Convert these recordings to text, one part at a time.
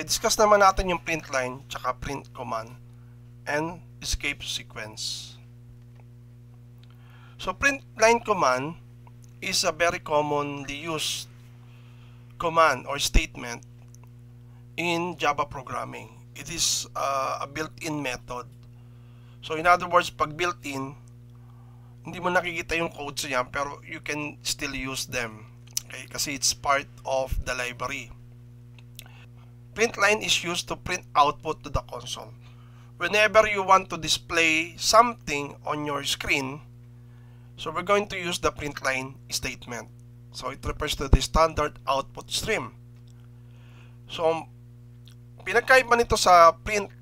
Okay, discuss naman natin yung print line tsaka print command and escape sequence. So print line command is a very commonly used command or statement in Java programming. It is a built-in method. So in other words, pag built-in, hindi mo nakikita yung codes niya pero you can still use them. Okay, kasi it's part of the library. Print line is used to print output to the console. Whenever you want to display something on your screen, so we're going to use the print line statement. So it refers to the standard output stream. So pinagkaiba nito sa print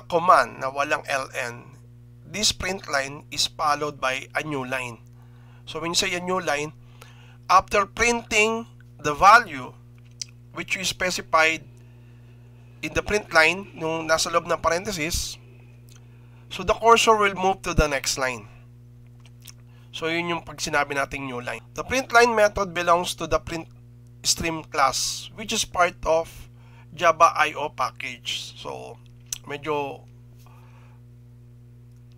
command na walang ln, this print line is followed by a new line. So when you say a new line, after printing the value which you specified in the print line, nung nasa loob ng parenthesis, so the cursor will move to the next line. So yun yung pag sinabi nating new line. The print line method belongs to the print stream class, which is part of Java IO package. So medyo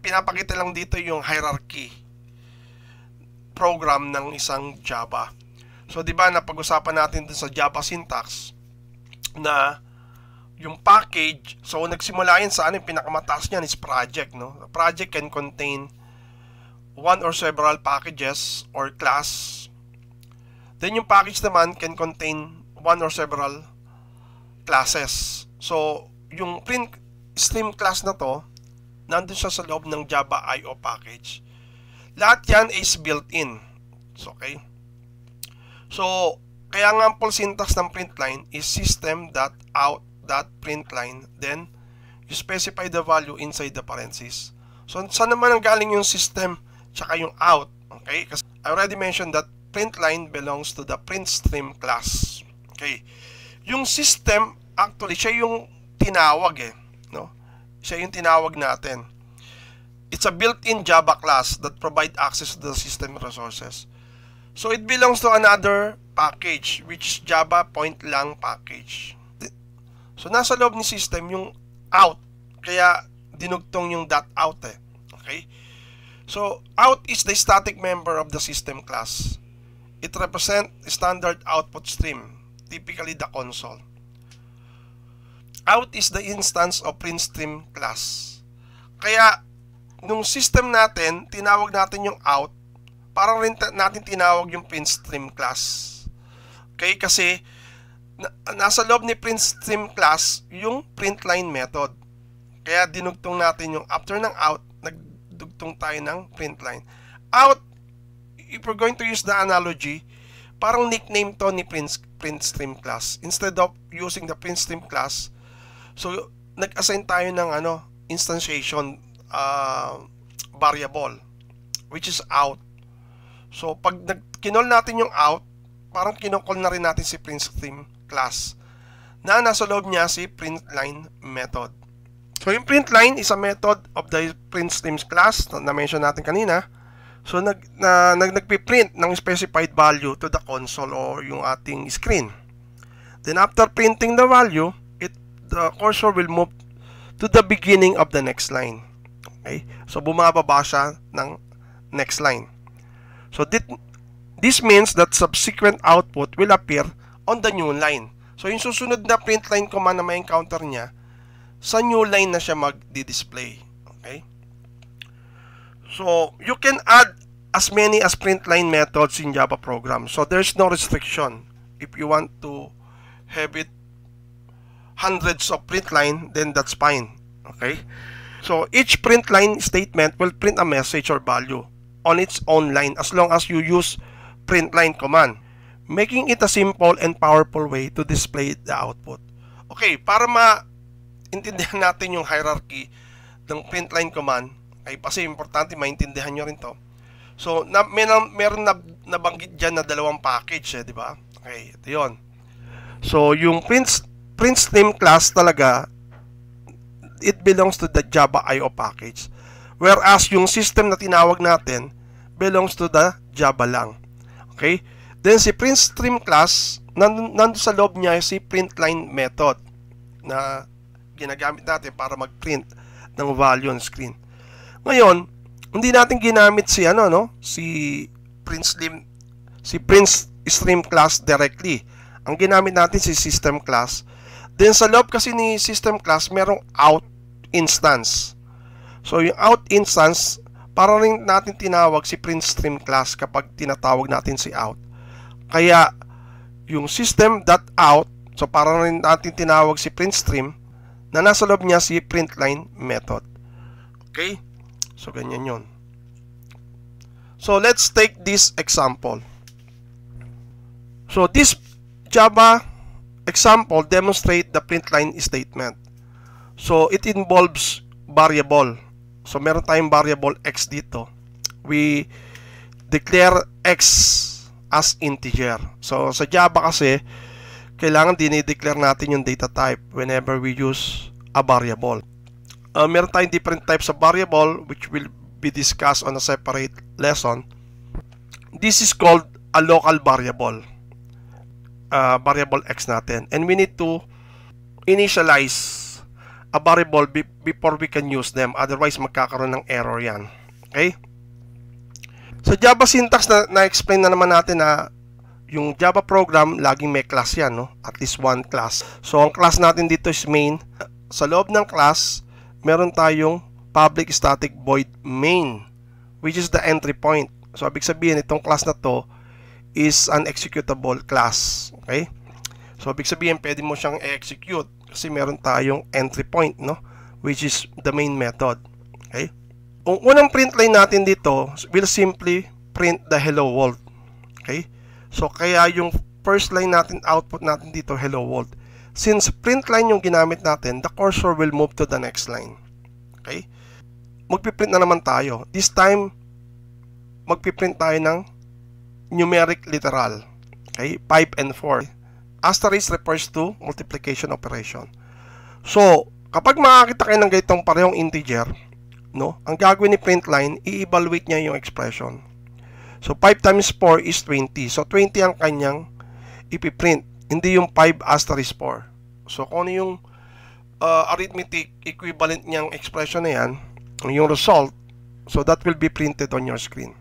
pinapakita lang dito yung hierarchy program ng isang Java. So di ba napag-usapan natin dun sa Java syntax na yung package, so nagsimula yan sa ano, yung pinakamataas niyan is project, no? A project can contain one or several packages or class. Then yung package naman can contain one or several classes. So yung print stream class na to, nandun siya sa loob ng Java IO package. Lahat yan is built-in. So, okay? So, kaya nga ang full syntax ng print line is system.out.println, then you specify the value inside the parentheses. So, saan naman ang galing yung system tsaka yung out? Okay? Kasi I already mentioned that print line belongs to the print stream class. Okay? Yung system, actually, siya yung tinawag eh. No? Siya yung tinawag natin. It's a built-in Java class that provide access to the system resources. So it belongs to another package, which is Java point lang package. So nasa loob ni system yung out, kaya dinugtong yung .out eh. Okay? So out is the static member of the system class. It represents standard output stream, typically the console. Out is the instance of print stream class. Kaya nung system natin, tinawag natin yung out, parang rin natin tinawag yung print stream class. Okay, kasi nasa loob ni print stream class yung print line method. Kaya dinugtong natin yung after ng out, nagdugtong tayo ng print line. Out, if we're going to use the analogy, parang nickname to ni print stream class. Instead of using the print stream class, so nag-assign tayo ng instantiation variable, which is out. So pag kinol natin yung out, parang kinokol na rin natin si print stream class na nasa loob niya si print line method. So yung print line is a method of the print stream class na mention natin kanina. So nagpi-print ng specified value to the console or yung ating screen. Then after printing the value, the cursor will move to the beginning of the next line. Okay? So bumababa siya ng next line. So this means that subsequent output will appear on the new line. So yung susunod na print line command na may encounter niya, sa new line na siya magdi-display. Okay? So you can add as many as print line methods in Java program. So there's no restriction. If you want to have it hundreds of print line, then that's fine. Okay? So each print line statement will print a message or value on its own line as long as you use print line command, making it a simple and powerful way to display the output. Okay, para maintindihan natin yung hierarchy ng print line command, ay kasi importante maintindihan nyo rin to. So meron nabanggit dyan na dalawang package, di ba? Okay, ito yun. So yung print stream class talaga, it belongs to the Java IO package. Whereas yung system na tinawag natin belongs to the Java lang. Okay? Then si print stream class, nandun sa loob niya si print line method. na ginagamit natin para mag-print ng value on screen. Ngayon, hindi natin ginamit si Prince Stream class directly. Ang ginamit natin si system class. Then sa loob kasi ni system class, merong out instance. So yung out instance, para rin natin tinawag si Prince Stream class kapag tinatawag natin si out. Kaya yung system.out, so para rin natin tinawag si Prince Stream, na nasa loob niya si println method. Okay? So, ganyan yun. So, let's take this example. So, this Java example demonstrate the println statement. So, it involves variable. So, meron tayong variable x dito. We declare x as integer. So, sa Java kasi, kailangan dinideclare natin yung data type whenever we use a variable. Meron tayong different types of variable which will be discussed on a separate lesson. This is called a local variable. Variable x natin. And we need to initialize a variable before we can use them. Otherwise, magkakaroon ng error yan. Okay? Sa Java syntax na-explain na naman natin na yung Java program, laging may class yan, no? At least one class. So, ang class natin dito is main. Sa loob ng class, meron tayong public static void main, which is the entry point. So, ibig sabihin, itong class na to is an executable class. Okay? So, ibig sabihin, pwede mo siyang execute kasi meron tayong entry point, no? Which is the main method. Okay? Kung unang print line natin dito, will simply print the hello world. Okay? So, kaya yung first line natin, output natin dito, hello world. Since print line yung ginamit natin, the cursor will move to the next line. Okay? Magpiprint na naman tayo. This time, magpiprint tayo ng numeric literal. Okay? 5 and 4. Asterisk refers to multiplication operation. So, kapag makakita kayo ng ganitong parehong integer, no, ang gagawin ni print line, i-evaluate niya yung expression. So, 5 times 4 is 20. So, 20 ang kanyang ipiprint. Hindi yung 5 asterisk 4. So, kung ano yung arithmetic equivalent niyang expression na yan, yung result, so that will be printed on your screen.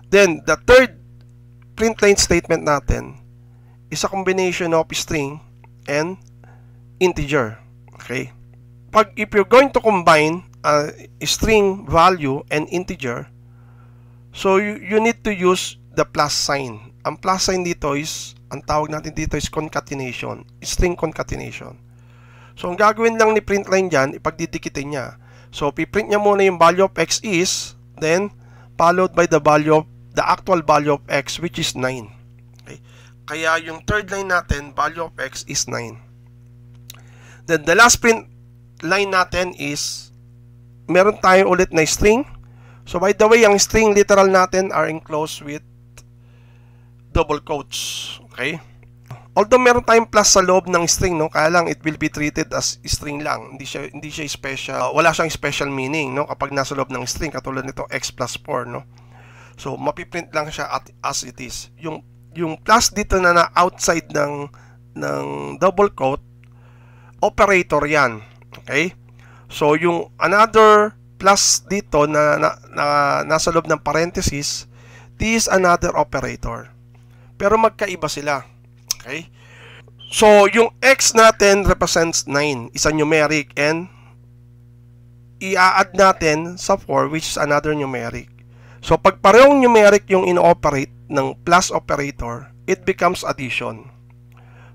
Then, the third println statement natin is a combination of string and integer. Okay? If you're going to combine string value and integer, so you need to use the plus sign. Ang plus sign dito is, ang tawag natin dito is concatenation, string concatenation. So ang gagawin lang ni println dyan, ipagdidikitin niya. So piprint niya muna yung value of x is, then followed by the actual value of x, which is 9. Okay? Kaya yung third line natin, value of x is 9. Then the last print line natin is, meron tayong ulit na string. So, by the way, ang string literal natin are enclosed with double quotes. Okay? Although meron tayong plus sa loob ng string, no, kaya lang it will be treated as string lang. Hindi siya special. Wala siyang special meaning, no, kapag nasa loob ng string, katulad nito x plus 4, no. So, mapiprint lang siya as it is. Yung plus dito na outside ng double quote, operator yan. Okay? So, yung another plus dito na nasa loob ng parenthesis, this is another operator. Pero magkaiba sila. Okay? So, yung x natin represents 9. Is a numeric and i-add natin sa 4 which is another numeric. So, pag parehong numeric yung ino-operate ng plus operator, it becomes addition.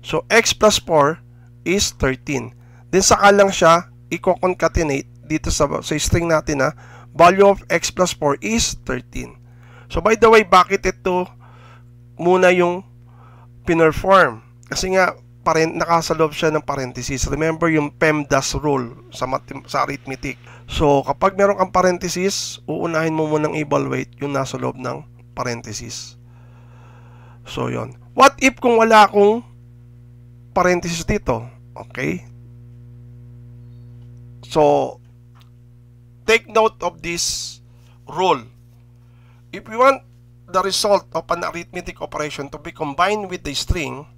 So, x plus 4 is 13. Then, saka lang siya i-concatenate dito sa string natin na value of x plus 4 is 13. So, by the way, bakit ito muna yung pinerform? Kasi nga, nakasalob siya ng parenthesis. Remember yung PEMDAS rule sa arithmetic. So, kapag meron kang parenthesis, uunahin mo munang evaluate yung nasa loob ng parenthesis. So, yon. What if kung wala akong parenthesis dito? Okay? So, take note of this rule. If we want the result of an arithmetic operation to be combined with the string,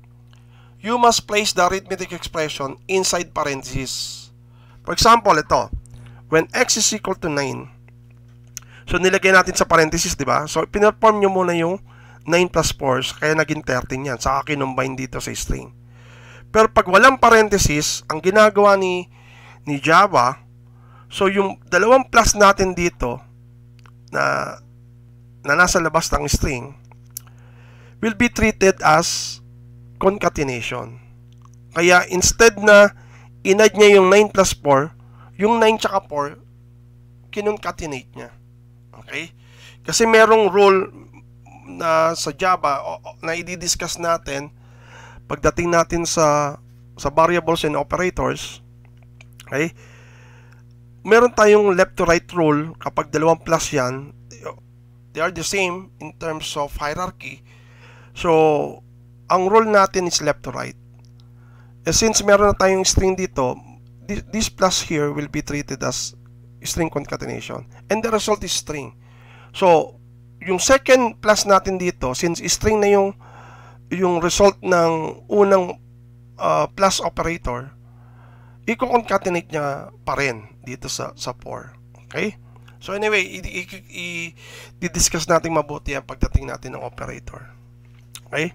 you must place the arithmetic expression inside parentheses. For example, ito, when x is equal to 9, so nilagay natin sa parentheses, di ba? So, pinperform nyo muna yung 9 plus 4, kaya naging 13 yan. Saka kinumbine dito sa string. Pero pag walang parenthesis, ang ginagawa ni Java, so yung dalawang plus natin dito na nasa labas ng string will be treated as concatenation. Kaya instead na in-add niya yung 9 plus 4, yung 9 tsaka 4, kinoncatenate niya. Okay? Kasi merong rule na sa Java na i-discuss natin pagdating natin sa variables and operators. Okay? Meron tayong left to right rule kapag dalawang plus yan. They are the same in terms of hierarchy. So, ang rule natin is left to right. Since meron na tayong string dito, this plus here will be treated as string concatenation. And the result is string. So, yung second plus natin dito, since string na yung result ng unang plus operator, i-concatenate niya pa rin dito sa 4. Okay? So anyway, i-discuss natin mabuti ang pagdating natin ng operator. Okay?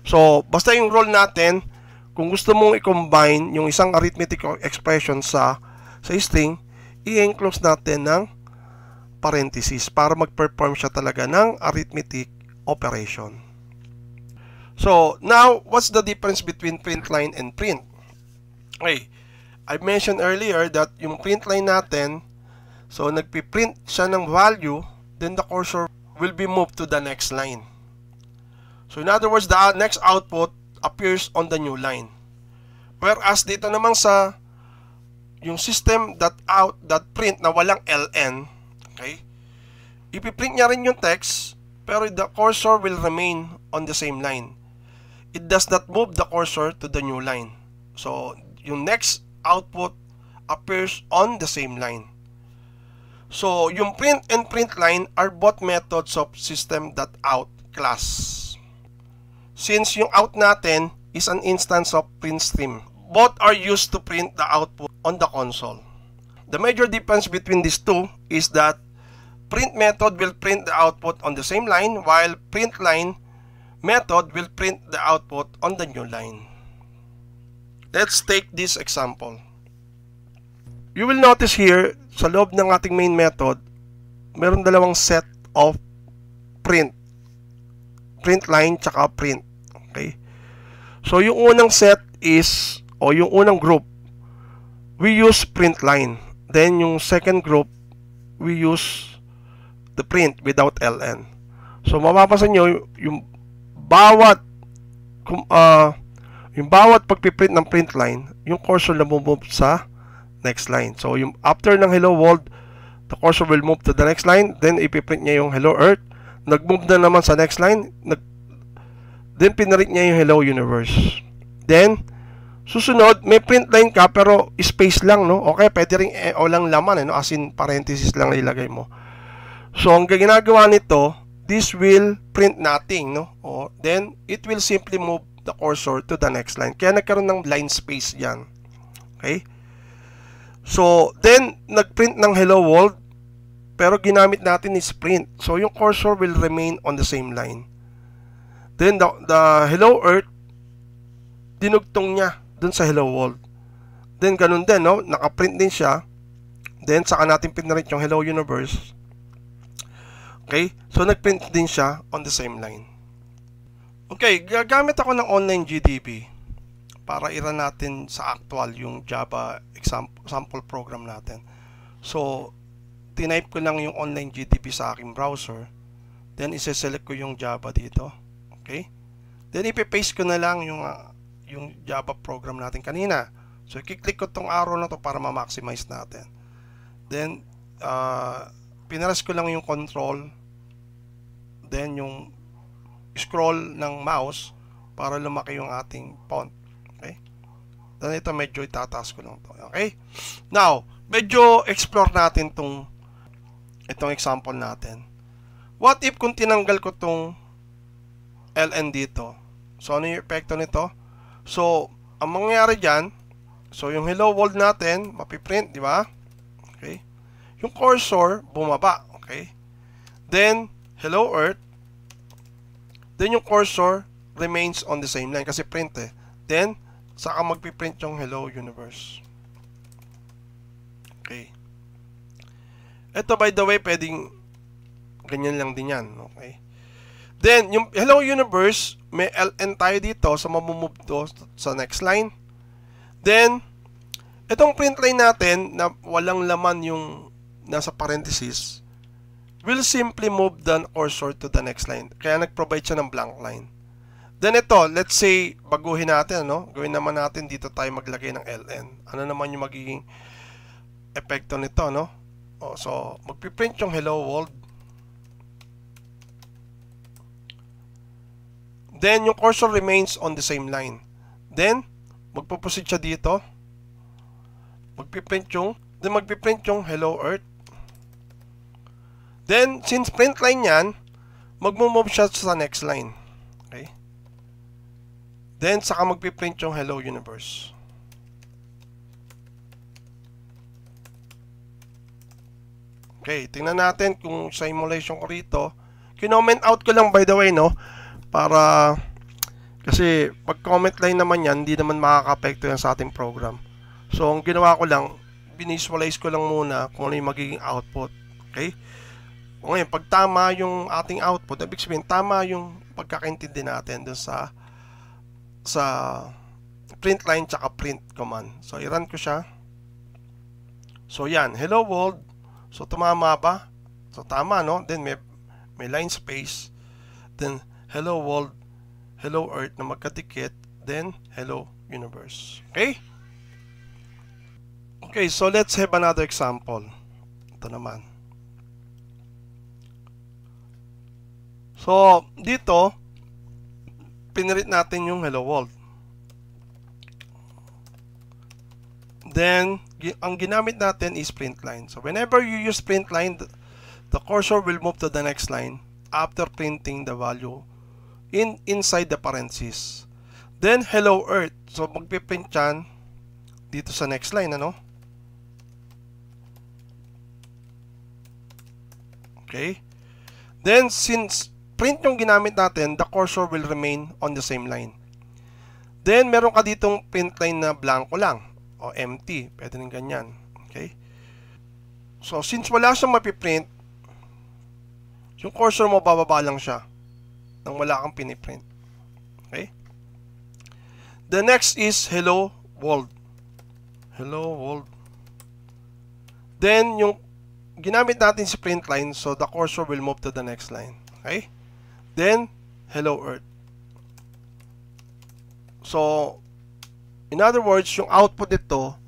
So, basta yung rule natin, kung gusto mong i-combine yung isang arithmetic expression sa string, i-enclose natin ng parenthesis para mag-perform siya talaga ng arithmetic operation. So, now, what's the difference between print line and print? Okay, I mentioned earlier that yung print line natin, so nagpiprint siya ng value, then the cursor will be moved to the next line. So, in other words, the next output appears on the new line. Whereas dito naman sa yung system.out.print na walang ln, okay, ipiprint niya rin yung text, pero the cursor will remain on the same line. It does not move the cursor to the new line. So, yung next output appears on the same line. So, yung print and print line are both methods of system.out class. Since yung out natin is an instance of print stream, both are used to print the output on the console. The major difference between these two is that print method will print the output on the same line, while print line method will print the output on the new line. Let's take this example. You will notice here, sa loob ng ating main method, meron dalawang set of print line tsaka print. Okay? So, yung unang set is, o yung unang group, we use print line. Then, yung second group, we use the print without ln. So, mapapansin nyo, yung bawat pagpiprint ng print line, yung cursor na move sa next line. So, yung after ng hello world, the cursor will move to the next line, then ipiprint niya yung hello earth, nag-move na naman sa next line, then pinarit niya yung hello universe. Then, susunod, may print line ka, pero space lang, no? Okay, pwede rin lang laman, no? As in, parenthesis lang na ilagay mo. So, ang ginagawa nito, this will print nothing, no? O, then, it will simply move the cursor to the next line. Kaya nagkaroon ng line space yan. Okay? So, then, nag-print ng hello world, pero ginamit natin is print. So, yung cursor will remain on the same line. Then, the hello earth, dinugtong niya dun sa hello world. Then, ganun din, no? Naka-print din siya. Then, saka natin pinarit yung hello universe. Okay? So, nag-print din siya on the same line. Okay, gagamit ako ng online GDB para i-run natin sa actual yung Java sample program natin. So, tinype ko lang yung online GDB sa aking browser. Then, isa-select ko yung Java dito. Okay? Then, ipipaste ko na lang yung Java program natin kanina. So, i-click ko tong arrow na to para ma-maximize natin. Then, pinaras ko lang yung control. Then, yung scroll ng mouse para lumaki yung ating font. Okay? Then, ito medyo itataas ko lang to. Okay? Now, medyo explore natin itong example natin. What if kung tinanggal ko tong ln dito? So, ano yung epekto nito? So, ang mangyayari dyan, so yung hello world natin, mapiprint, di ba? Okay. Yung cursor, bumaba. Okay. Then, hello earth. Then yung cursor remains on the same line kasi print eh. Then, saka magpiprint yung hello universe. Okay. Ito by the way, pwedeng ganyan lang din yan. Okay. Then, yung hello universe, may ln tayo dito, so mamumove to sa next line. Then, itong print line natin na walang laman yung nasa parenthesis, will simply move the cursor to the next line. Kaya nag-provide siya ng blank line. Then ito, let's say, baguhin natin, no? Gawin naman natin, dito tayo maglagay ng ln. Ano naman yung magiging epekto nito, no? So, magpiprint yung hello world. Then, yung cursor remains on the same line. Then, magpuproceed siya dito. Magpiprint yung hello earth. Then, since print line yan, magmumove siya sa next line. Okay? Then, saka magpiprint yung hello universe. Okay, tingnan natin kung sa simulation ko rito. Kinoment out ko lang by the way, no? Para, kasi pag comment line naman yan, hindi naman makaka-apekto yan sa ating program. So, ang ginawa ko lang, binisualize ko lang muna kung ano yung magiging output. Okay? O ngayon, pag tama yung ating output, ibig sabihin, tama yung pagkakaintindi natin dun sa print line tsaka print command. So, i-run ko siya. So, yan. Hello world. So, tumama ba? So, tama, no? Then, may line space. Then, hello world, hello earth na magkadikit. Then, hello universe. Okay? Okay, so let's have another example. Ito naman. So, dito, pinirit natin yung hello world. Then, ang ginamit natin is print line. So, whenever you use print line, the cursor will move to the next line after printing the value inside the parentheses. Then, hello earth. So, magpiprint yan dito sa next line, ano? Okay? Then, since print yung ginamit natin, the cursor will remain on the same line. Then, meron ka ditong print line na blanco lang o empty. Pwede rin ganyan. Okay? So, since wala siyang mapiprint, yung cursor mo bababa lang siya nang wala kang piniprint. Okay? The next is hello world. Hello world. Then, yung ginamit natin si print line, so the cursor will move to the next line. Okay? Then, hello earth. So, in other words, yung output nito,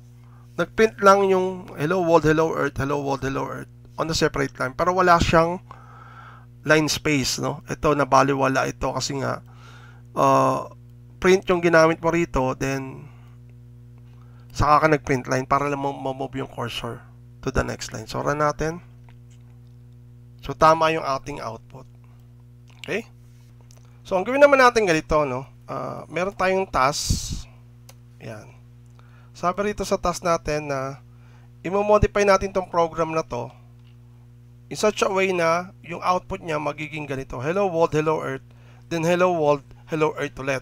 nagprint lang yung hello world, hello earth, hello world, hello earth on the separate line. Pero wala siyang line space, no? Ito, nabaliwala ito kasi nga print yung ginamit mo rito, then saka ka nag-print line para lang ma-move yung cursor to the next line. So, run natin. So, tama yung ating output. Okay? So, ang gawin naman natin ganito, no? Meron tayong task. Yan. Sabi rito sa task natin na i-modify natin tong program na to in such a way na yung output niya magiging ganito. Hello world, hello earth. Then hello world, hello earth ulit.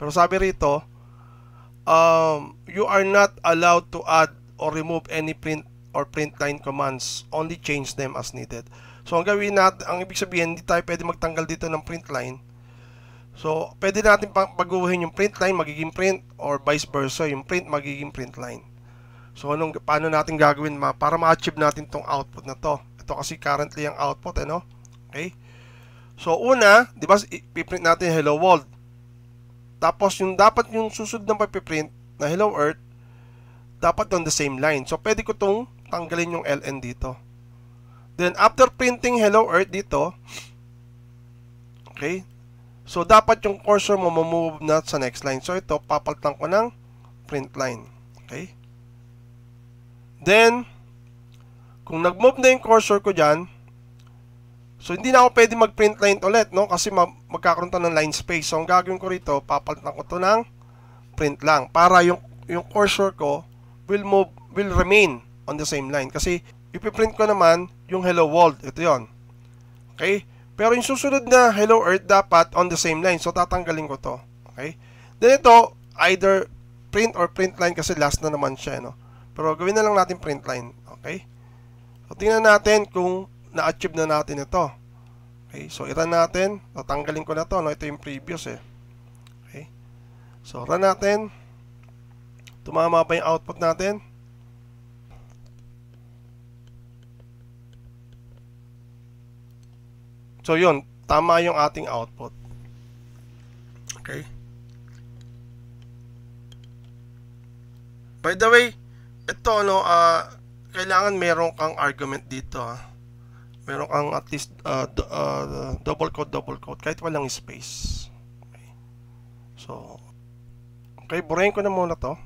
Pero sabi rito, you are not allowed to add or remove any print or print line commands. Only change them as needed. So, ang gawin natin, ang ibig sabihin, hindi tayo pwede magtanggal dito ng print line. So, pwede natin baguhin yung print line, magiging print, or vice versa, yung print, magiging print line. So, paano natin gagawin para ma-achieve natin tong output na to? Ito kasi currently ang output, no? Okay? So, una, di ba, ipiprint natin hello world. Tapos, dapat yung susunod na papiprint na hello earth, dapat on the same line. So, pwede ko tong tanggalin yung ln dito. Then, after printing hello earth dito, okay, so, dapat yung cursor mo move na sa next line. So, ito, papalitan ko ng print line. Okay? Then, kung nag-move na yung cursor ko dyan, so, hindi na ako pwede mag-print line ulit, no? Kasi magkakaroon to ng line space. So, ang gagawin ko rito, papalitan ko to ng print lang para yung cursor ko will remain on the same line. Kasi ipiprint ko naman yung hello world. Ito yon. Okay? Pero yung susunod na hello earth dapat on the same line. So tatanggalin ko to. Okay? Then ito, either print or print line kasi last na naman siya. No? Pero gawin na lang natin print line. Okay? So tingnan natin kung na-achieve na natin ito. Okay? So i-run natin. Tatanggalin ko na to. No? Ito yung previous eh. Okay? So run natin. Tumama pa yung output natin. So yun, tama yung ating output. Okay. By the way, ito no, kailangan meron kang argument dito. Meron kang at least double quote kahit walang space. Okay. So, okay, burahin ko na muna to.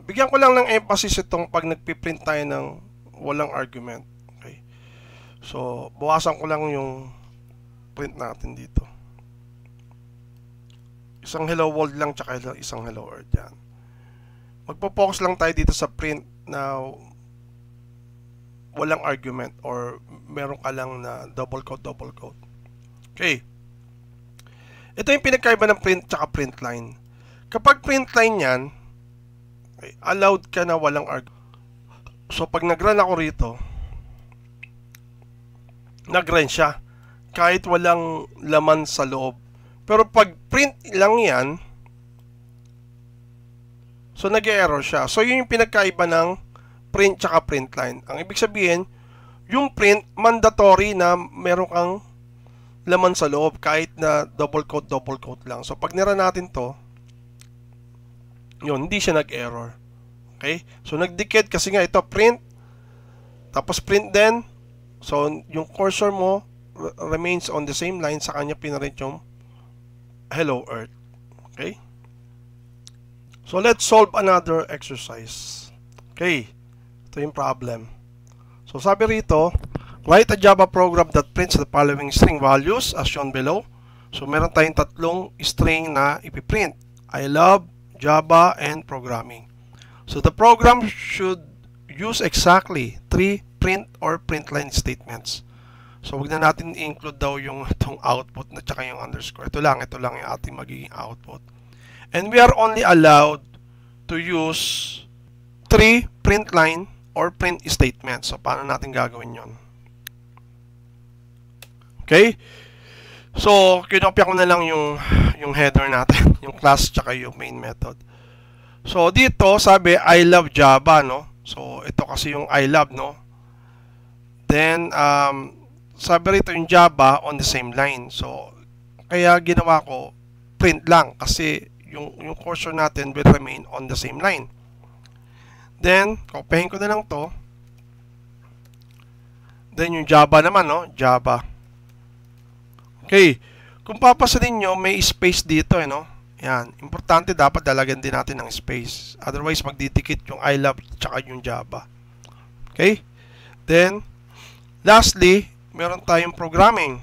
Bigyan ko lang ng emphasis itong pag nagpiprint tayo ng walang argument. So, buwasan ko lang yung print natin dito. Isang hello world lang, tsaka isang hello earth. Yan. Magpo-focus lang tayo dito sa print na walang argument or meron ka lang na double quote. Okay. Ito yung pinagkaiba ng print tsaka print line. Kapag print line yan, okay, allowed ka na walang argument. So, pag nag-run ako rito, nag-run siya kahit walang laman sa loob. Pero pag print lang yan, so nag-error siya. So yun yung pinagkaiba ng print tsaka print line. Ang ibig sabihin, yung print mandatory na meron kang laman sa loob kahit na double quote lang. So pag nira natin to, yun, hindi siya nag-error. Okay? So nagdikit kasi nga ito print, tapos print din. So, yung cursor mo remains on the same line, sa kanya pinarint yung hello earth. Okay? So, let's solve another exercise. Okay. Ito yung problem. So, sabi rito, write a Java program that prints the following string values as shown below. So, meron tayong tatlong string na ipiprint. I love, Java, and programming. So, the program should use exactly 3 print or print line statements. So, wag na natin i-include daw yung itong output na tsaka yung underscore. Ito lang yung ating magiging output. And we are only allowed to use 3 print line or print statements. So, paano natin gagawin yon? Okay? So, kinopya ko na lang yung header natin, yung class tsaka yung main method. So, dito, sabi, I love Java, no? So, ito kasi yung I love, no? Then, sabi rito yung Java on the same line. So, kaya ginawa ko print lang kasi yung cursor natin will remain on the same line. Then, kopyahin ko na lang to. Then, yung Java naman, no? Java. Okay. Kung papasanin nyo, may space dito, no? Yan. Importante, dapat dalagan din natin ng space. Otherwise, magdidikit yung I love tsaka yung Java. Okay? Then, lastly, meron tayong programming.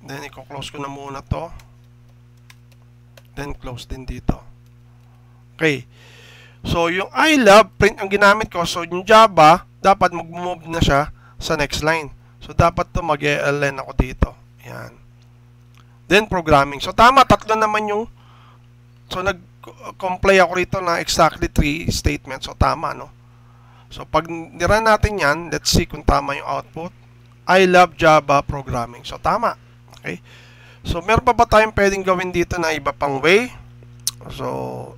Then, i-close ko na muna to. Then, close din dito. Okay. So, yung I love, print ang ginamit ko. So, yung Java, dapat mag-move na siya sa next line. So, dapat to mag-ELN ako dito. Yan. Then, programming. So, tama. Tatlo naman yung... So, nag-comply ako rito na exactly 3 statements. So, tama, no? So, pag nirun natin yan, let's see kung tama yung output. I love Java programming. So, tama. Okay? So, meron pa ba tayong pwedeng gawin dito na iba pang way? So,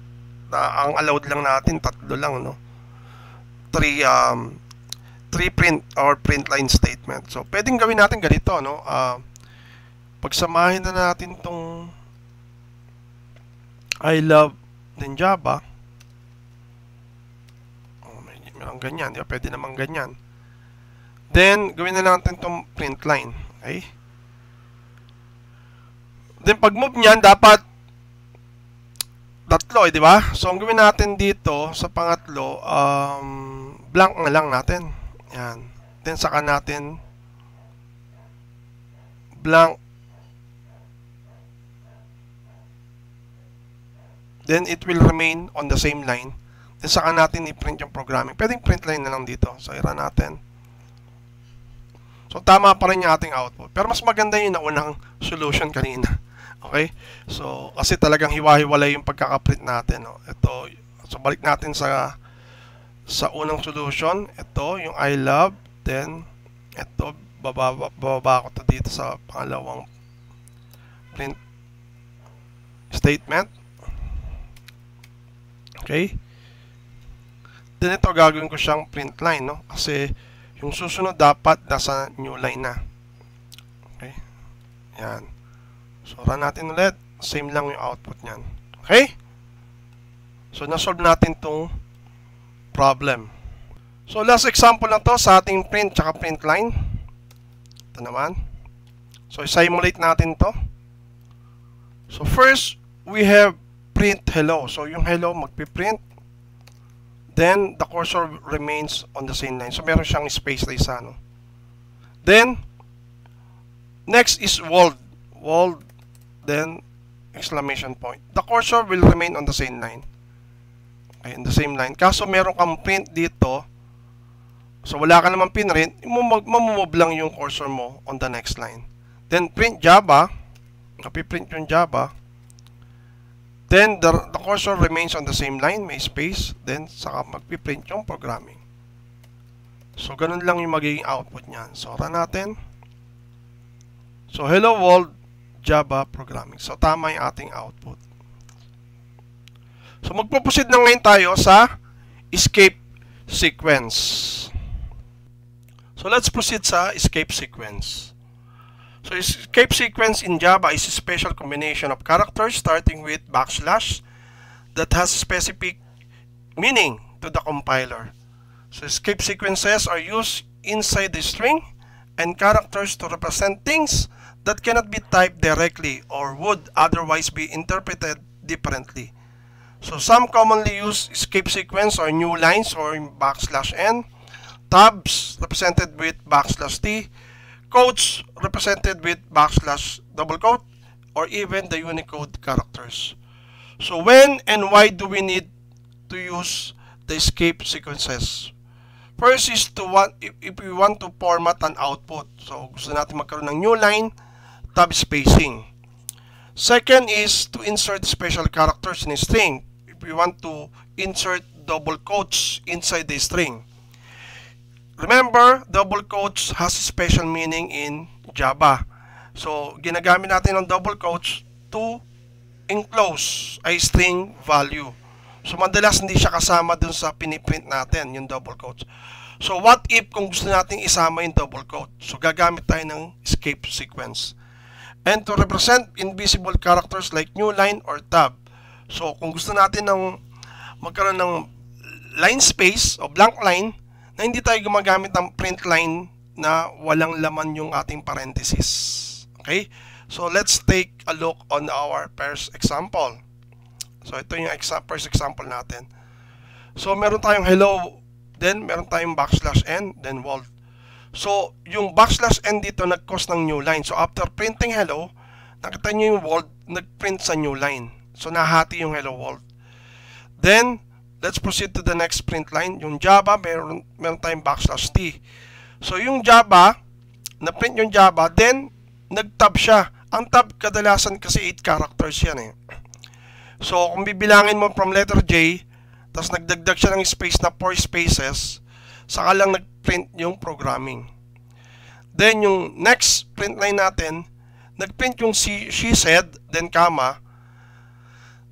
ang allowed lang natin, 3 lang, no? 3 print or print line statement. So, pwedeng gawin natin ganito, no? Pagsamahin na natin tong I love din Java. Ang ganyan, di ba? Pwede naman ganyan. Then, gawin na natin itong print line. Okay? Then, pag move niyan, dapat 3, di ba? So, ang gawin natin dito, sa pangatlo, blank na lang natin. Yan. Then, saka natin blank then it will remain on the same line. Then saka natin i-print yung programming. Pwedeng print line na lang dito. So i-run natin. So tama pa rin yung ating output. Pero mas maganda yung naunang solution kanina. Okay? So kasi talagang hiwa-hiwalay yung pagkakaprint natin. No? Ito, so balik natin sa unang solution. Ito, yung I love. Then, ito, bababa ko to dito sa pangalawang print statement. Okay? Then ito gagawin ko siyang print line, no? Kasi yung susunod dapat nasa new line na. Okay? Yan. So run natin ulit. Same lang yung output niyan. Okay? So na-solve natin tong problem. So last example na to sa ating print tsaka print line. Ito naman. So simulate natin to. So first, we have print hello. So yung hello magpiprint. Then the cursor remains on the same line. So meron siyang space na isa, no? Then next is world. World, then exclamation point. The cursor will remain on the same line. Okay, in the same line. Kaso meron kang print dito. So wala ka naman pinrint, mamumove lang yung cursor mo on the next line. Then print Java. Napiprint yung Java. Then the cursor remains on the same line, may space. Then saka magpiprint yung programming. So ganun lang yung magiging output niyan. So run natin. So hello world Java programming. So tama yung ating output. So magpo-proceed na ngayon tayo sa escape sequence. So let's proceed sa escape sequence. So escape sequence in Java is a special combination of characters starting with backslash that has specific meaning to the compiler. So escape sequences are used inside the string and characters to represent things that cannot be typed directly or would otherwise be interpreted differently. So some commonly used escape sequence are new lines or backslash n, tabs represented with backslash t, quotes represented with backslash double quote, or even the Unicode characters. So when and why do we need to use the escape sequences? First is if we want to format an output. So gusto natin magkaroon ng new line, tab spacing. Second is to insert special characters in a string. If we want to insert double quotes inside the string. Remember, double quotes has a special meaning in Java. So, ginagamit natin ng double quotes to enclose a string value. So, madalas hindi siya kasama dun sa piniprint natin, yung double quotes. So, what if kung gusto natin isama yung double quote? So, gagamit tayo ng escape sequence. And to represent invisible characters like new line or tab. So, kung gusto natin ng magkaroon ng line space o blank line, na hindi tayo gumagamit ng print line na walang laman yung ating parenthesis. Okay? So, let's take a look on our first example. So, ito yung first example natin. So, meron tayong hello, then meron tayong backslash n, then world. So, yung backslash n dito nag-cause ng new line. So, after printing hello, nakita nyo yung world, nag-print sa new line. So, nahati yung hello world. Then, let's proceed to the next print line. Yung Java, meron tayong backslash t. So, yung Java, na-print yung Java, then, nag-tab siya. Ang tab, kadalasan kasi 8 characters yan eh. So, kung bibilangin mo from letter J, tapos nagdagdag siya ng space na 4 spaces, saka lang nag-print yung programming. Then, yung next print line natin, nag-print yung she said, then comma,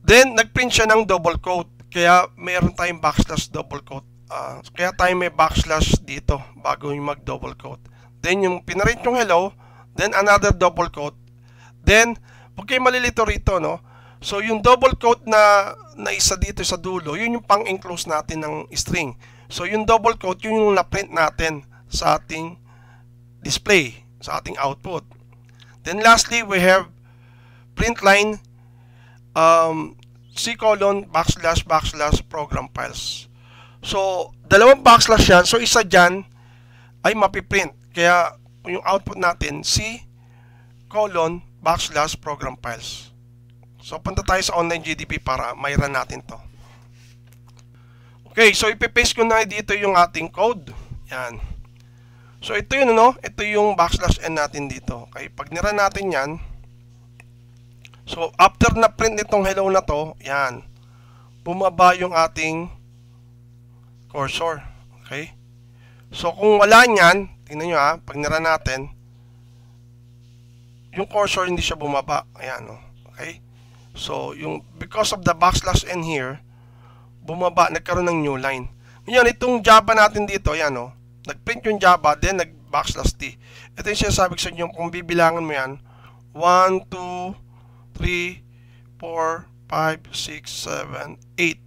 then, nag-print siya ng double quote. Kaya meron tayong backslash double quote. Kaya tayo may backslash dito bago yung mag-double quote. Then yung pinarint yung hello, then another double quote. Then, huwag kayo malilito rito, no? So yung double quote na isa dito sa dulo, yun yung pang-enclose natin ng string. So yung double quote, yun yung na-print natin sa ating display, sa ating output. Then lastly, we have print line, C:\\, program files. So, dalawang backslash yan. So, isa dyan ay mapiprint. Kaya, yung output natin, C:\, program files. So, punta tayo sa online GDP para may-run natin to. Okay, so ipipaste ko na dito yung ating code. Yan. So, ito yun, no? Ito yung \n natin dito. Okay, pag nira natin yan, so, after na print itong hello na to, yan, bumaba yung ating cursor. Okay? So, kung wala nyan, tingnan nyo ha, pag nira natin, yung cursor hindi siya bumaba. Ayan, no? Okay? So, because of the \n here, bumaba, nagkaroon ng new line. Ngayon, itong Java natin dito, ayan, no? Nag-print yung Java, then nag-t. Ito yung sinasabi ko sa inyo, kung bibilangan mo yan, 1, 2, 3, 4, 5, 6, 7, 8.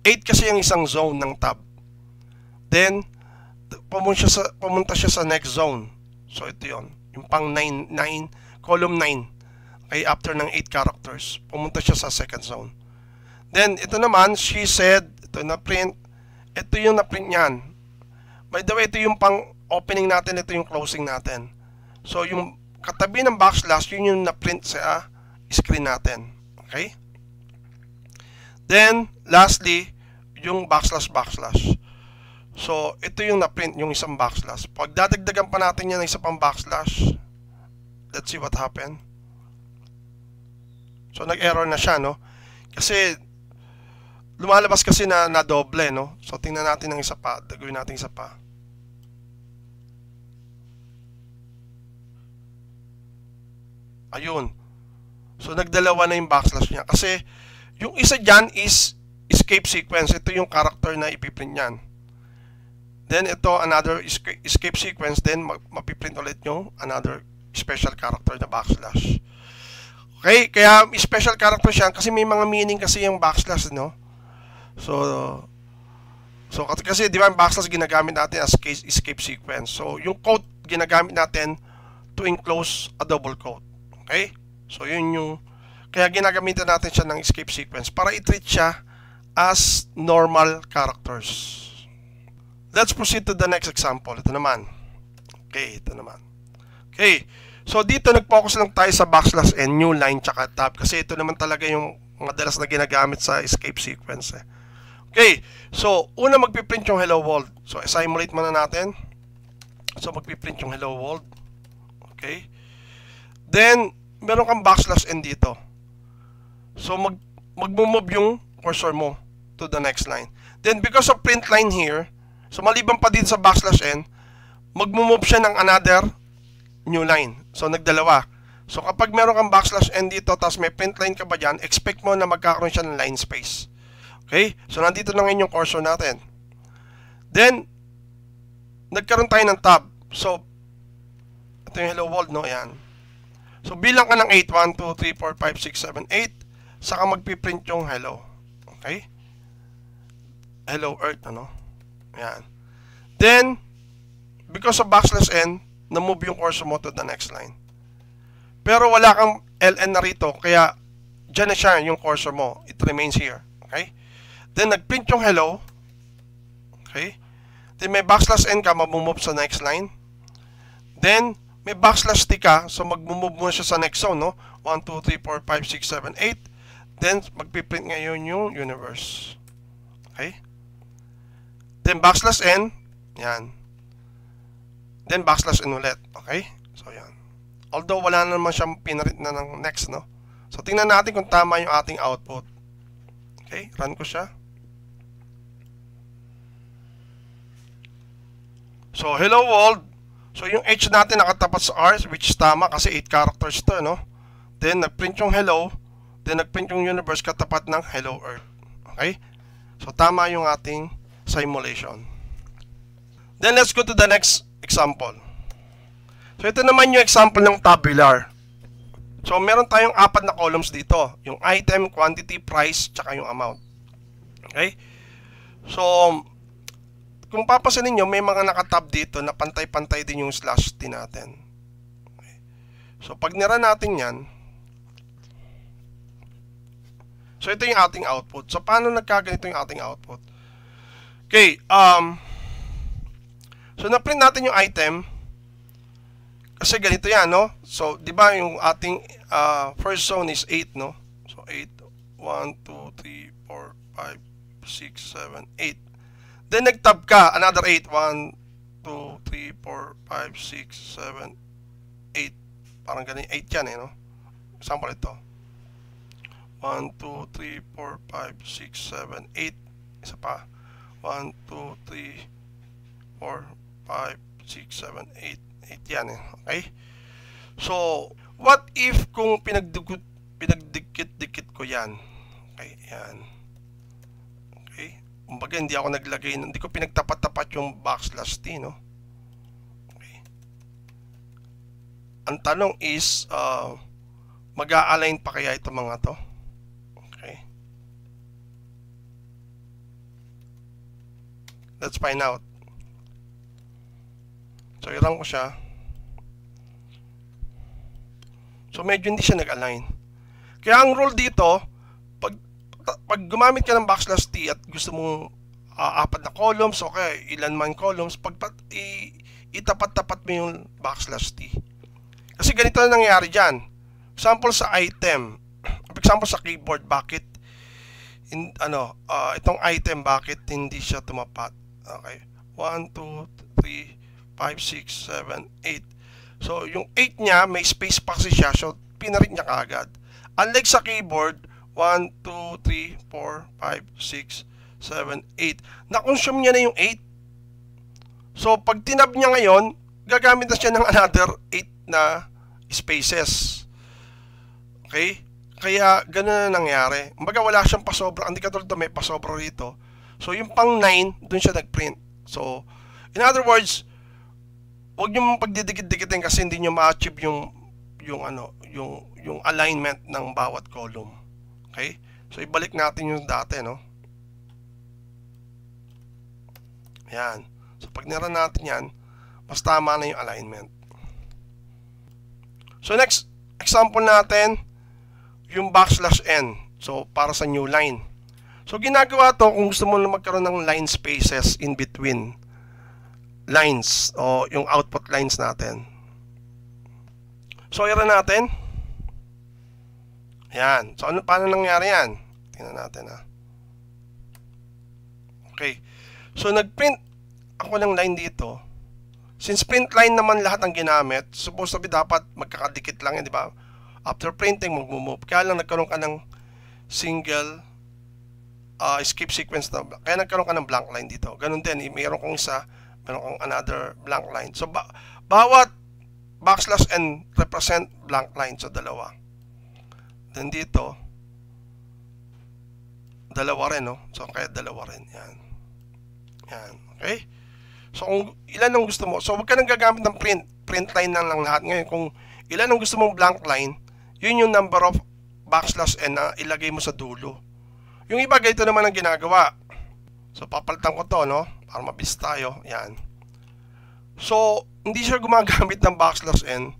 8 kasi yung isang zone ng tab. Then, pumunta siya sa next zone. So, ito yun. Yung pang 9, column 9. Okay, after ng 8 characters, pumunta siya sa second zone. Then, ito naman, she said, ito na print, ito yung na-print niyan. By the way, ito yung pang opening natin, ito yung closing natin. So, yung katabi ng \, yun yung na-print sa screen natin. Okay? Then, lastly, yung \. So, ito yung na-print, yung isang \. Pag dadagdagan pa natin yan ng isa pang \, let's see what happened. So, nag-error na siya, no? Kasi, lumalabas kasi na doble, no? So, tingnan natin ng isa pa. Gawin natin isa pa. Ayun. So, nagdalawa na yung \ niya. Kasi, yung isa dyan is escape sequence. Ito yung character na ipiprint niyan. Then, ito, another escape sequence. Then, mapiprint ulit yung another special character na \. Okay, kaya special character siya kasi may mga meaning kasi yung \, no? So kasi di ba yung \ ginagamit natin as escape sequence. So, yung quote ginagamit natin to enclose a double quote. Okay? So, yun yung kaya ginagamitan natin siya ng escape sequence para i-treat siya as normal characters. Let's proceed to the next example. Ito naman. Okay, ito naman. Okay. So, dito nag-focus lang tayo sa \n, new line, tsaka tab. Kasi ito naman talaga yung madalas na ginagamit sa escape sequence. Okay. So, una magpiprint yung hello world. So, simulate muna natin. So, magpiprint yung hello world. Okay. Then, meron kang \n dito. So, mag-move yung cursor mo to the next line. Then, because of print line here, so, maliban pa din sa \n, mag-move siya ng another new line. So, nagdalawa. So, kapag meron kang \n dito, tapos may print line ka ba dyan, expect mo na magkakaroon siya ng line space. Okay? So, nandito na ngayon yung cursor natin. Then, nagkaroon tayo ng tab. So, ito yung hello world, no? Ayan. So, bilang ka ng 8. 1, 2, 3, 4, 5, 6, 7, 8. Saka magpiprint yung hello. Okay? Hello earth, ano? Ayan. Then, because of \n, na-move yung cursor mo to the next line. Pero wala kang ln na rito, kaya dyan na siya yung cursor mo. It remains here. Okay? Then, nag-print yung hello. Okay? Then, may \n ka, mag-move sa next line. Then, may \t ka, so mag-move mo siya sa next zone, no? 1, 2, 3, 4, 5, 6, 7, 8. Then, magpiprint ngayon yung universe. Okay? Then, \n. Yan. Then, \n ulit. Okay? So, yan. Although, wala na naman siyang pinarit na ng next, no? So, tingnan natin kung tama yung ating output. Okay? Run ko siya. So, hello world. So, yung H natin nakatapat sa R, which is tama kasi 8 characters to, no? Then, nag-print yung hello. Then, nag-print yung universe katapat ng hello earth. Okay? So, tama yung ating simulation. Then, let's go to the next example. So, ito naman yung example ng tabular. So, meron tayong 4 na columns dito. Yung item, quantity, price, tsaka yung amount. Okay? So, kung papasanin nyo, may mga nakatab dito na pantay-pantay din yung slash t natin. Okay. So, pag nira natin yan, so, ito yung ating output. So, paano nagkaganito yung ating output? Okay, so, na-print natin yung item. Kasi ganito yan, no? So, di ba yung ating first zone is 8, no? So, 8, 1, 2, 3, 4, 5, 6, 7, 8. Then nag-tab ka, another 8, 1, 2, 3, 4, 5, 6, 7, 8. Parang ganun, 8 yan no? Example ito. 1, 2, 3, 4, 5, 6, 7, 8. Isa pa. 1, 2, 3, 4, 5, 6, 7, 8. 8 yan Okay? So, what if kung pinagdikit-dikit ko yan? Okay, yan. Okay? Kumbaga, hindi ako naglagay, hindi ko pinagtapat-tapat yung backslash T, no? Okay. Ang tanong is, mag-a-align pa kaya ito mga to? Okay. Let's find out. So, i-run ko siya. So, medyo hindi siya nag-align. Kaya ang rule dito, pag gumamit ka ng backslash T at gusto mong apat na columns, okay, ilan man columns, itapat-tapat mo yung backslash T. Kasi ganito na nangyayari dyan. Example sa item. Example sa keyboard, bakit itong item, bakit hindi siya tumapat? Okay. 1, 2, 3, 5, 6, 7, 8. So, yung 8 niya, may space pa kasi siya. So, pinarit niya kaagad. Unlike sa keyboard, 1, 2, 3, 4, 5, 6, 7, 8. Na-consume niya na yung 8. So, pag tinab niya ngayon, gagamit na siya ng another 8 na spaces. Okay? Kaya, ganun na nangyari. Kumbaga, wala siyang pasobra. Hindi katulad ito, may pasobra rito. So, yung pang 9, dun siya nag-print. So, in other words, huwag nyo mong pagdidikit-dikitin kasi hindi nyo ma-achieve yung alignment ng bawat column. Okay? So, ibalik natin yung dati, no? Yan. So, pag nira natin yan, mas tama na yung alignment. So, next example natin, yung backslash N. So, para sa new line. So, ginagawa to kung gusto mo na magkaroon ng line spaces in between lines o yung output lines natin. So, i-run natin. Yan. So, paano nangyari yan? Tingnan natin Okay. So, nag-print ako ng line dito. Since print line naman lahat ang ginamit, supposed to be dapat magkakadikit lang yan, di ba? After printing, mag-move. Kaya lang nagkaroon ka ng single skip sequence na. Kaya nagkaroon ka ng blank line dito. Ganun din. Mayroon kong isa, mayroon kong another blank line. So, bawat backslash N represent blank line. So, dalawa. Then dito, dalawa rin, no? So, kaya dalawa rin. Yan. Yan. Okay? So, kung ilan ang gusto mo. So, huwag ka nang gagamit ng print line lang lahat. Ngayon, kung ilan ang gusto mong blank line, yun yung number of backslash N na ilagay mo sa dulo. Yung iba, ganito naman ang ginagawa. So, papalitan ko to, no? Para mabilis tayo. Yan. So, hindi siya gumagamit ng backslash N.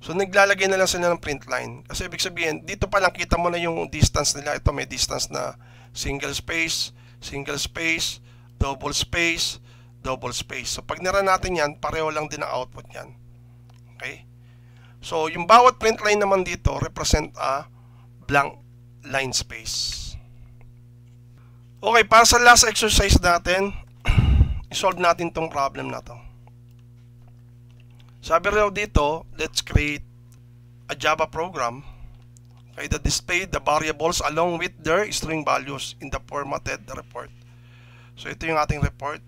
So, naglalagay na lang sila ng print line. Kasi, ibig sabihin, dito pa lang kita mo na yung distance nila. Ito, may distance na single space, double space, double space. So, pag nira natin yan, pareho lang din ang output yan. Okay? So, yung bawat print line naman dito represent a blank line space. Okay, para sa last exercise natin, isolve natin tong problem na to. Sabi raw dito, let's create a Java program that display the variables along with their string values in the formatted report. So, ito yung ating report.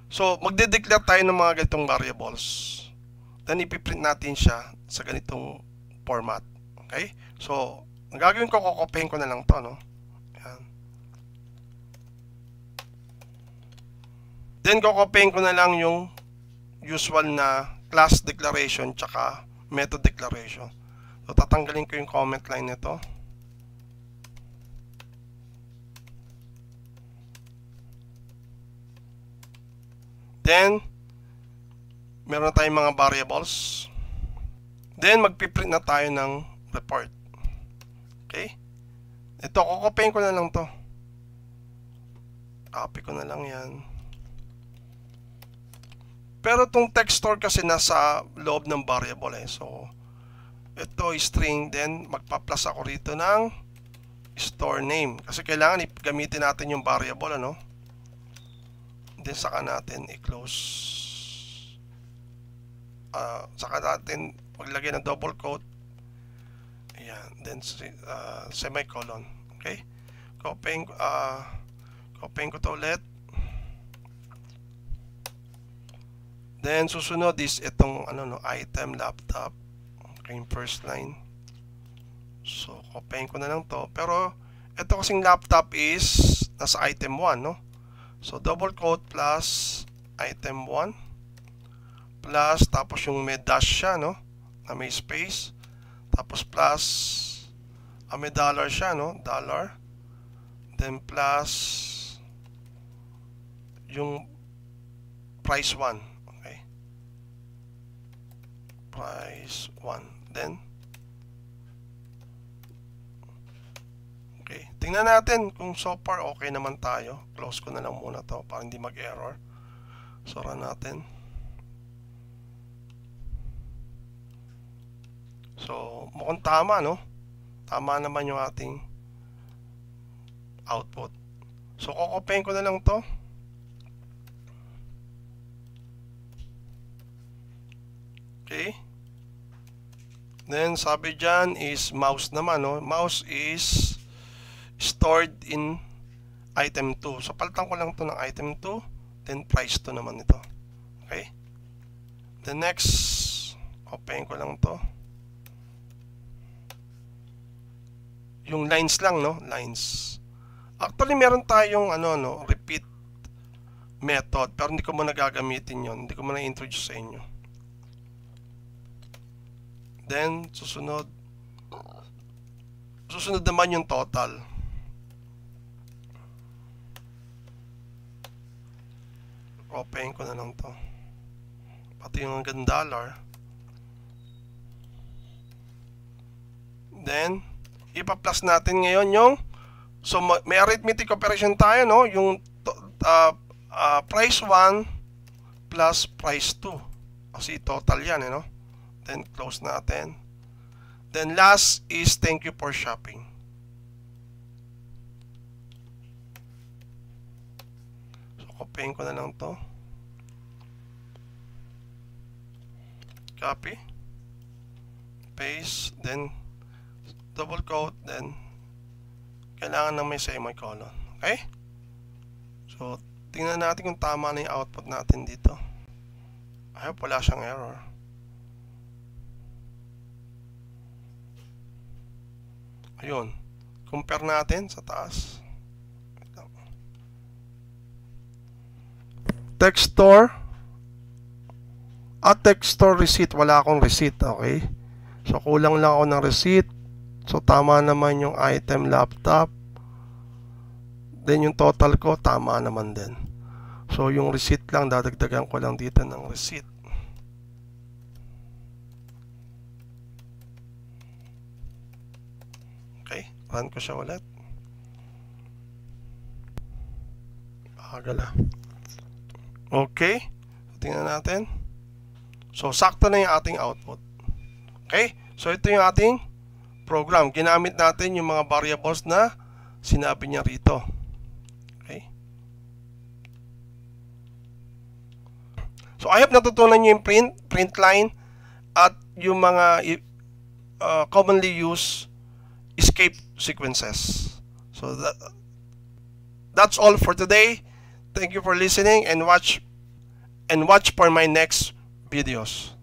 So, magde-declare tayo ng mga ganitong variables. Then, ipiprint natin siya sa ganitong format. Okay? So, ang gagawin ko, kukopihin ko na lang to, no? Ayan. Then, kukopihin ko na lang yung usual na class declaration tsaka method declaration. So, tatanggalin ko yung comment line nito. Then, meron na tayong mga variables. Then, magpiprint na tayo ng report. Okay? Ito, kukopihin ko na lang to. Copy ko na lang yan. Pero itong text store kasi nasa loob ng variable So, ito string, then magpa-plus ako rito ng store name. Kasi kailangan gamitin natin yung variable, ano? Then saka natin i-close. Saka natin maglagay ng double quote. Ayan. Then semicolon. Okay? Copying ko to ulit. Then susunod is itong item laptop. Okay, yung first line. So copying ko na lang to. Pero ito kasing laptop is nasa item 1, no? So double quote plus item 1 plus tapos yung may dash siya, no? Na may space. Tapos plus may dollar siya, no? Dollar. Then plus yung price 1. Price 1. Then okay, tingnan natin kung so far okay naman tayo. Close ko na lang muna to para hindi mag-error. So run natin. So mukhang tama, no? Tama naman yung ating output. So kokopyahin ko na lang to. Okay. Then sabi dyan is mouse naman, no? Mouse is stored in item 2. So palitan ko lang to ng item 2, then price 2 naman ito. Okay? The next, open ko lang to. Yung lines lang, no? Lines. Actually meron tayong repeat method, pero hindi ko muna gagamitin yon. Hindi ko muna introduce sa inyo. Then, susunod naman yung total. Open ko na lang to. Pati yung hanggang dollar. Then, ipa-plus natin ngayon yung, so may arithmetic operation tayo, no? Yung price 1 plus price 2. Kasi total yan, no? Then close natin. Then last is thank you for shopping. So copying ko na lang to. Copy. Paste. Then double quote. Then kailangan na may semicolon. Okay? So tingnan natin kung tama na yung output natin dito. I hope wala siyang error. Ayun. Compare natin sa taas. Text store. Text store receipt. Wala akong receipt. Okay. So, kulang lang ako ng receipt. So, tama naman yung item laptop. Then, yung total ko, tama naman din. So, yung receipt lang, dadagdagan ko lang dito ng receipt. Okay, run ko siya ulit. Agala. Okay, tingnan natin. So, sakto na yung ating output. Okay, so ito yung ating program. Ginamit natin yung mga variables na sinabi niya rito. Okay. So, I hope natutunan niyo yung print line at yung mga commonly used escape sequences. So that's all for today. Thank you for listening and watch for my next videos.